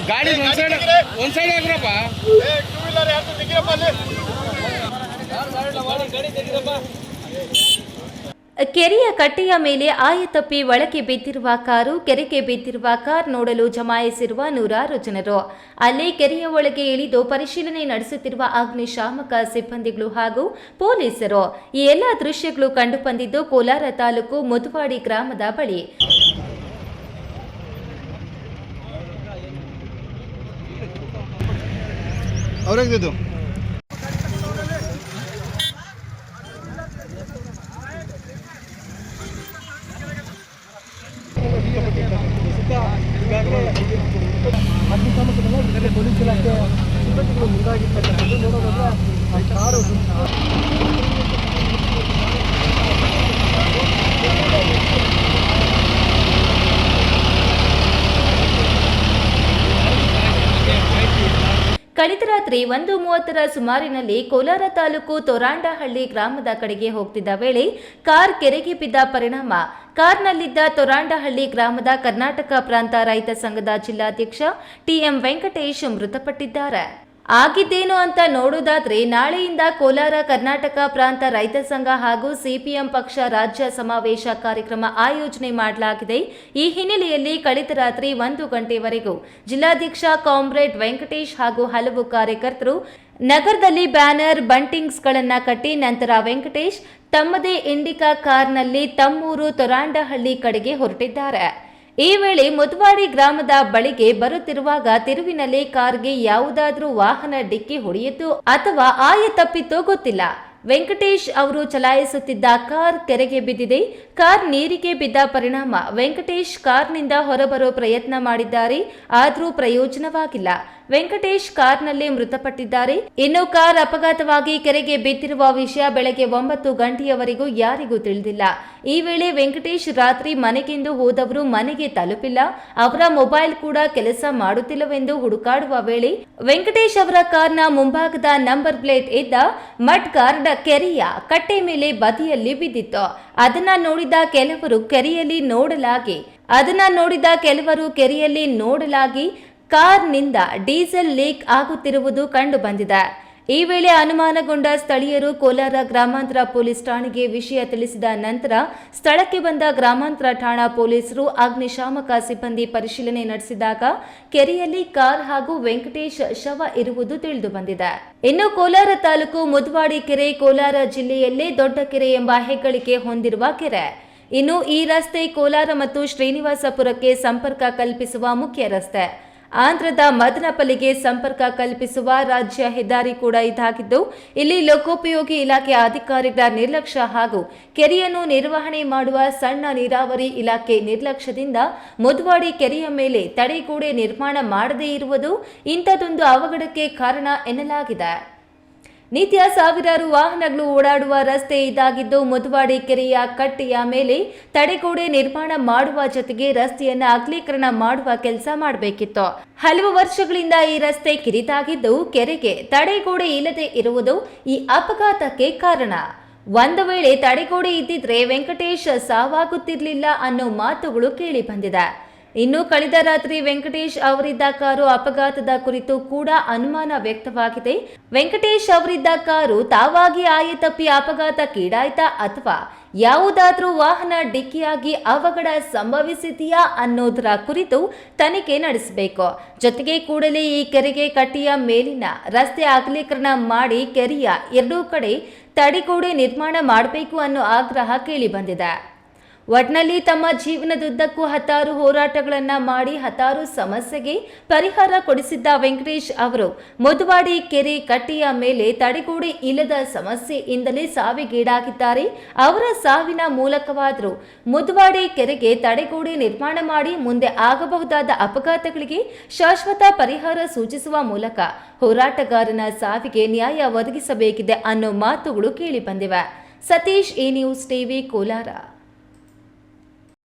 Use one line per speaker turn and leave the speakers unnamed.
ಗಾಡಿ ಒಂದ್ side ಹಾಕ್ರಪ್ಪ. Two wheeler ಯಾರು ತೆಗಿರಪ್ಪ ಅಲ್ಲಿ.
ಕೆರೆಯ ಕಟ್ಟೆಯ ಮೇಲೆ ಆಯತಪ್ಪಿ ಒಳಗೆ ಬಿದ್ದಿರುವ ಕಾರು, ಕೆರೆಗೆ ಬಿದ್ದಿರುವ ಕಾರ್ ನೋಡಲು ಜಮಾಯಿಸಿರುವ ನೂರಾರು ಜನರು. ಅಲ್ಲಿ ಕೆರೆಯ ಒಳಗೆ ಇಳಿದು ಪರಿಶೀಲನೆ ನಡೆಸುತ್ತಿರುವ ಅಗ್ನಿಶಾಮಕ ಸಿಬ್ಬಂದಿಗಳು ಹಾಗೂ ಪೊಲೀಸರು. ಈ ಎಲ್ಲ ದೃಶ್ಯಗಳು ಕಂಡುಬಂದಿದ್ದು ಕೋಲಾರ ತಾಲೂಕು ಮುದುವಾಡಿ ಗ್ರಾಮದ ಬಳಿ.
ಪೊಲೀಸ್ ಇಲಾಖೆ ಸಿಬ್ಬಂದಿಗಳು ಮುಂದಾಗಿರ್ತಕ್ಕಂಥದ್ದು ನೋಡೋದಾದ್ರೆ ಆ ಕಾರು
ಕಳೆದ ರಾತ್ರಿ 1:30 ಸುಮಾರಿನಲ್ಲಿ ಕೋಲಾರ ತಾಲೂಕು ತೊರಾಂಡಹಳ್ಳಿ ಗ್ರಾಮದ ಕಡೆಗೆ ಹೋಗ್ತಿದ್ದ ವೇಳೆ ಕಾರ್ ಕೆರೆಗೆ ಬಿದ್ದ ಪರಿಣಾಮ ಕಾರ್ನಲ್ಲಿದ್ದ ತೊರಾಂಡಹಳ್ಳಿ ಗ್ರಾಮದ ಕರ್ನಾಟಕ ಪ್ರಾಂತ ರೈತ ಸಂಘದ ಜಿಲ್ಲಾಧ್ಯಕ್ಷ ಟಿಎಂ ವೆಂಕಟೇಶ್ ಮೃತಪಟ್ಟಿದ್ದಾರೆ. ಆಗಿದ್ದೇನು ಅಂತ ನೋಡೋದಾದ್ರೆ, ನಾಳೆಯಿಂದ ಕೋಲಾರ ಕರ್ನಾಟಕ ಪ್ರಾಂತ ರೈತ ಸಂಘ ಹಾಗೂ ಸಿಪಿಎಂ ಪಕ್ಷ ರಾಜ್ಯ ಸಮಾವೇಶ ಕಾರ್ಯಕ್ರಮ ಆಯೋಜನೆ ಮಾಡಲಾಗಿದೆ. ಈ ಹಿನ್ನೆಲೆಯಲ್ಲಿ ಕಳೆದ ರಾತ್ರಿ 1 ಗಂಟೆವರೆಗೂ ಜಿಲ್ಲಾಧ್ಯಕ್ಷ ಕಾಮ್ರೇಡ್ ವೆಂಕಟೇಶ್ ಹಾಗೂ ಹಲವು ಕಾರ್ಯಕರ್ತರು ನಗರದಲ್ಲಿ ಬ್ಯಾನರ್ ಬಂಟಿಂಗ್ಸ್ಗಳನ್ನು ಕಟ್ಟಿ ನಂತರ ವೆಂಕಟೇಶ್ ತಮ್ಮದೇ ಇಂಡಿಕಾ ಕಾರ್ನಲ್ಲಿ ತಮ್ಮೂರು ತೊರಾಂಡಹಳ್ಳಿ ಕಡೆಗೆ ಹೊರಟಿದ್ದಾರೆ. ಈ ವೇಳೆ ಮುದುವಾಡಿ ಗ್ರಾಮದ ಬಳಿಗೆ ಬರುತ್ತಿರುವಾಗ ತಿರುವಿನಲ್ಲಿ ಕಾರ್ಗೆ ಯಾವುದಾದ್ರೂ ವಾಹನ ಡಿಕ್ಕಿ ಹೊಡೆಯಿತು ಅಥವಾ ಆಯತಪ್ಪಿತೋ ಗೊತ್ತಿಲ್ಲ. ವೆಂಕಟೇಶ್ ಅವರು ಚಲಾಯಿಸುತ್ತಿದ್ದ ಕಾರ್ ಕೆರೆಗೆ ಬಿದ್ದಿದೆ. ಕಾರ್ ನೀರಿಗೆ ಬಿದ್ದ ಪರಿಣಾಮ ವೆಂಕಟೇಶ್ ಕಾರ್ನಿಂದ ಹೊರಬರೋ ಪ್ರಯತ್ನ ಮಾಡಿದ್ದಾರೆ, ಆದರೂ ಪ್ರಯೋಜನವಾಗಿಲ್ಲ. ವೆಂಕಟೇಶ್ ಕಾರ್ನಲ್ಲಿ ಮೃತಪಟ್ಟಿದ್ದಾರೆ. ಇನ್ನು ಕಾರ್ ಅಪಘಾತವಾಗಿ ಕೆರೆಗೆ ಬಿದ್ದಿರುವ ವಿಷಯ ಬೆಳಗ್ಗೆ 9 ಗಂಟೆಯವರೆಗೂ ಯಾರಿಗೂ ತಿಳಿದಿಲ್ಲ. ಈ ವೇಳೆ ವೆಂಕಟೇಶ್ ರಾತ್ರಿ ಮನೆಗೆಂದು ಹೋದವರು ಮನೆಗೆ ತಲುಪಿಲ್ಲ. ಅವರ ಮೊಬೈಲ್ ಕೂಡ ಕೆಲಸ ಮಾಡುತ್ತಿಲ್ಲವೆಂದು ಹುಡುಕಾಡುವ ವೇಳೆ ವೆಂಕಟೇಶ್ ಅವರ ಕಾರ್ನ ಮುಂಭಾಗದ ನಂಬರ್ ಪ್ಲೇಟ್ ಇದ್ದ ಮಡ್ ಗಾರ್ಡ್ ಕೆರೆಯ ಕಟ್ಟೆ ಮೇಲೆ ಬದಿಯಲ್ಲಿ ಬಿದ್ದಿತ್ತು. ಅದನ್ನ ನೋಡಿದ ಕೆರೆಯಲ್ಲಿ ನೋಡಲಾಗಿ ಕಾರ್ನಿಂದ ಡೀಸೆಲ್ ಲೀಕ್ ಆಗುತ್ತಿರುವುದು ಕಂಡು ಬಂದಿದೆ. ಈ ವೇಳೆ ಅನುಮಾನಗೊಂಡ ಸ್ಥಳೀಯರು ಕೋಲಾರ ಗ್ರಾಮಾಂತರ ಪೊಲೀಸ್ ಠಾಣೆಗೆ ವಿಷಯ ತಿಳಿಸಿದ ನಂತರ ಸ್ಥಳಕ್ಕೆ ಬಂದ ಗ್ರಾಮಾಂತರ ಠಾಣಾ ಪೊಲೀಸರು ಅಗ್ನಿಶಾಮಕ ಸಿಬ್ಬಂದಿ ಪರಿಶೀಲನೆ ನಡೆಸಿದಾಗ ಕೆರೆಯಲ್ಲಿ ಕಾರ್ ಹಾಗೂ ವೆಂಕಟೇಶ್ ಶವ ಇರುವುದು ತಿಳಿದು ಬಂದಿದೆ. ಇನ್ನು ಕೋಲಾರ ತಾಲೂಕು ಮುದುವಾಡಿ ಕೆರೆ ಕೋಲಾರ ಜಿಲ್ಲೆಯಲ್ಲೇ ದೊಡ್ಡ ಕೆರೆ ಎಂಬ ಹೆಗ್ಗಳಿಕೆ ಹೊಂದಿರುವ ಕೆರೆ. ಇನ್ನು ಈ ರಸ್ತೆ ಕೋಲಾರ ಮತ್ತು ಶ್ರೀನಿವಾಸಪುರಕ್ಕೆ ಸಂಪರ್ಕ ಕಲ್ಪಿಸುವ ಮುಖ್ಯ ರಸ್ತೆ. ಆಂಧ್ರದ ಮದನಪಲ್ಲಿಗೆ ಸಂಪರ್ಕ ಕಲ್ಪಿಸುವ ರಾಜ್ಯ ಹೆದ್ದಾರಿ ಕೂಡ ಇದಾಗಿದ್ದು, ಇಲ್ಲಿ ಲೋಕೋಪಯೋಗಿ ಇಲಾಖೆ ಅಧಿಕಾರಿಗಳ ನಿರ್ಲಕ್ಷ್ಯ ಹಾಗೂ ಕೆರೆಯನ್ನು ನಿರ್ವಹಣೆ ಮಾಡುವ ಸಣ್ಣ ನೀರಾವರಿ ಇಲಾಖೆ ನಿರ್ಲಕ್ಷ್ಯದಿಂದ ಮುದುವಾಡಿ ಕೆರೆಯ ಮೇಲೆ ತಡೆಗೋಡೆ ನಿರ್ಮಾಣ ಮಾಡದೇ ಇರುವುದು ಇಂಥದೊಂದು ಅವಘಡಕ್ಕೆ ಕಾರಣ ಎನ್ನಲಾಗಿದೆ. ನಿತ್ಯ ಸಾವಿರಾರು ವಾಹನಗಳು ಓಡಾಡುವ ರಸ್ತೆ ಇದಾಗಿದ್ದು, ಮುದುವಾಡಿ ಕೆರೆಯ ಕಟ್ಟೆಯ ಮೇಲೆ ತಡೆಗೋಡೆ ನಿರ್ಮಾಣ ಮಾಡುವ ಜೊತೆಗೆ ರಸ್ತೆಯನ್ನು ಅಗಲೀಕರಣ ಮಾಡುವ ಕೆಲಸ ಮಾಡಬೇಕಿತ್ತು. ಹಲವು ವರ್ಷಗಳಿಂದ ಈ ರಸ್ತೆ ಕಿರಿದಾಗಿದ್ದು, ಕೆರೆಗೆ ತಡೆಗೋಡೆ ಇಲ್ಲದೆ ಇರುವುದು ಈ ಅಪಘಾತಕ್ಕೆ ಕಾರಣ. ಒಂದು ವೇಳೆ ತಡೆಗೋಡೆ ಇದ್ದಿದ್ರೆ ವೆಂಕಟೇಶ್ ಸಾವಾಗುತ್ತಿರಲಿಲ್ಲ ಅನ್ನೋ ಮಾತುಗಳು ಕೇಳಿ ಬಂದಿದೆ. ಇನ್ನು ಕಳೆದ ರಾತ್ರಿ ವೆಂಕಟೇಶ್ ಅವರಿದ್ದ ಕಾರು ಅಪಘಾತದ ಕುರಿತು ಕೂಡ ಅನುಮಾನ ವ್ಯಕ್ತವಾಗಿದೆ. ವೆಂಕಟೇಶ್ ಅವರಿದ್ದ ಕಾರು ತಾವಾಗಿ ಆಯತಪ್ಪಿ ಅಪಘಾತಕ್ಕೀಡಾಯ್ತಾ ಅಥವಾ ಯಾವುದಾದ್ರೂ ವಾಹನ ಡಿಕ್ಕಿಯಾಗಿ ಅವಘಡ ಸಂಭವಿಸಿದೆಯಾ ಅನ್ನೋದರ ಕುರಿತು ತನಿಖೆ ನಡೆಸಬೇಕು. ಜೊತೆಗೆ ಕೂಡಲೇ ಈ ಕೆರೆಗೆ ಕಟ್ಟೆಯ ಮೇಲಿನ ರಸ್ತೆ ಅಗಲೀಕರಣ ಮಾಡಿ ಕೆರೆಯ ಎರಡೂ ಕಡೆ ತಡೆಗೋಡೆ ನಿರ್ಮಾಣ ಮಾಡಬೇಕು ಅನ್ನೋ ಆಗ್ರಹ ಕೇಳಿ ಬಂದಿದೆ. ಒಟ್ನಲ್ಲಿ ತಮ್ಮ ಜೀವನದುದ್ದಕ್ಕೂ ಹತ್ತಾರು ಹೋರಾಟಗಳನ್ನು ಮಾಡಿ ಹತ್ತಾರು ಸಮಸ್ಯೆಗೆ ಪರಿಹಾರ ಕೊಡಿಸಿದ್ದ ವೆಂಕಟೇಶ್ ಅವರು ಮುದುವಾಡಿ ಕೆರೆ ಕಟ್ಟೆಯ ಮೇಲೆ ತಡೆಗೋಡೆ ಇಲ್ಲದ ಸಮಸ್ಯೆಯಿಂದಲೇ ಸಾವಿಗೀಡಾಗಿದ್ದಾರೆ. ಅವರ ಸಾವಿನ ಮೂಲಕವಾದರೂ ಮುದುವಾಡಿ ಕೆರೆಗೆ ತಡೆಗೋಡೆ ನಿರ್ಮಾಣ ಮಾಡಿ ಮುಂದೆ ಆಗಬಹುದಾದ ಅಪಘಾತಗಳಿಗೆ ಶಾಶ್ವತ ಪರಿಹಾರ ಸೂಚಿಸುವ ಮೂಲಕ ಹೋರಾಟಗಾರನ ಸಾವಿಗೆ ನ್ಯಾಯ ಒದಗಿಸಬೇಕಿದೆ ಅನ್ನೋ ಮಾತುಗಳು ಕೇಳಿ ಬಂದಿವೆ. Satish, A news TV, Kolar.